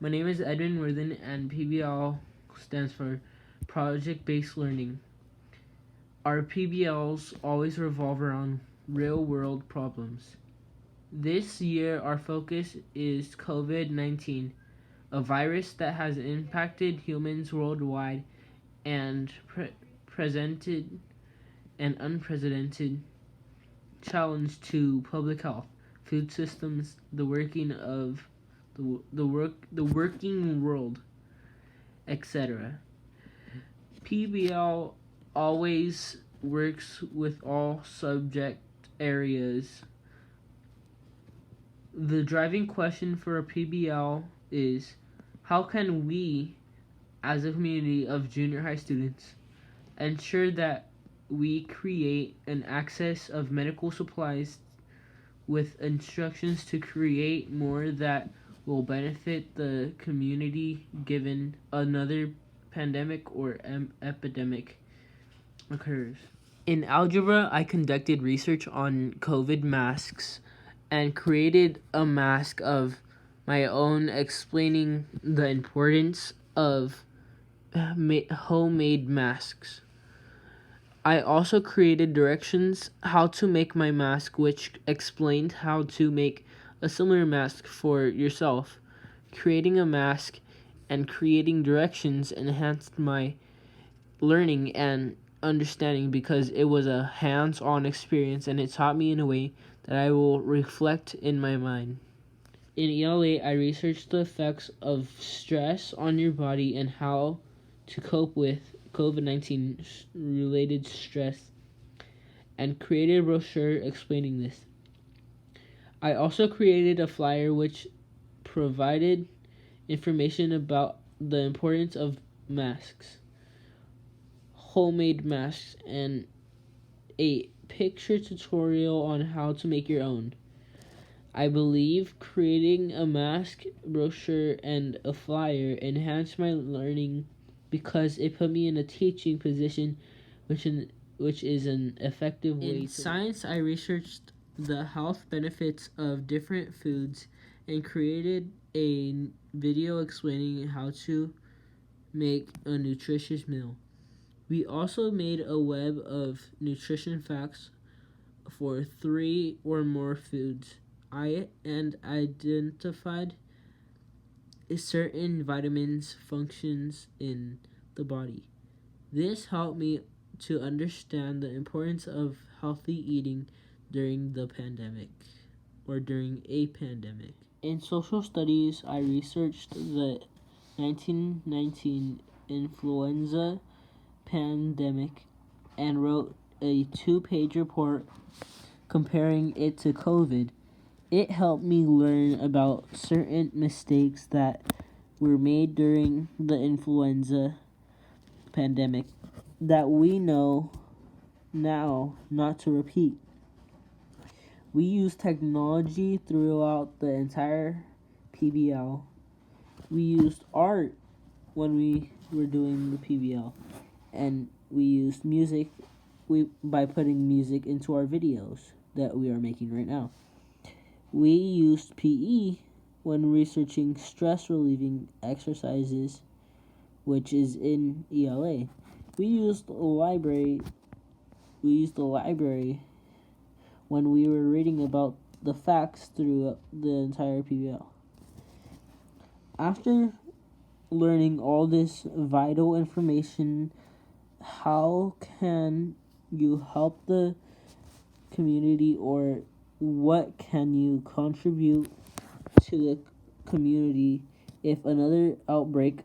My name is Edwin Worthen, and PBL stands for Project Based Learning. Our PBLs always revolve around real world problems. This year, our focus is COVID-19, a virus that has impacted humans worldwide and presented an unprecedented challenge to public health, food systems, the working world, etc. PBL always works with all subject areas. The driving question for a PBL is, how can we, as a community of junior high students, ensure that we create an access of medical supplies with instructions to create more that will benefit the community given another pandemic or epidemic occurs. In algebra, I conducted research on COVID masks and created a mask of my own explaining the importance of homemade masks. I also created directions how to make my mask, which explained how to make a similar mask for yourself. Creating a mask and creating directions enhanced my learning and understanding because it was a hands-on experience and it taught me in a way that I will reflect in my mind. In ELA, I researched the effects of stress on your body and how to cope with COVID-19 related stress and created a brochure explaining this. I also created a flyer which provided information about the importance of masks, homemade masks, and a picture tutorial on how to make your own. I believe creating a mask, brochure, and a flyer enhanced my learning because it put me in a teaching position, which is an effective way. In science, I researched the health benefits of different foods and created a video explaining how to make a nutritious meal. We also made a web of nutrition facts for 3 or more foods. I identified certain vitamins functions in the body. This helped me to understand the importance of healthy eating during the pandemic or during a pandemic. In social studies, I researched the 1919 influenza pandemic and wrote a 2-page report comparing it to COVID. It helped me learn about certain mistakes that were made during the influenza pandemic that we know now not to repeat. We used technology throughout the entire PBL. We used art when we were doing the PBL, and we used music by putting music into our videos that we are making right now. We used PE when researching stress relieving exercises, which is in ELA. We used the library when we were reading about the facts through the entire PBL. After learning all this vital information, how can you help the community, or what can you contribute to the community if another outbreak,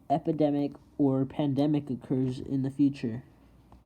epidemic, or pandemic occurs in the future?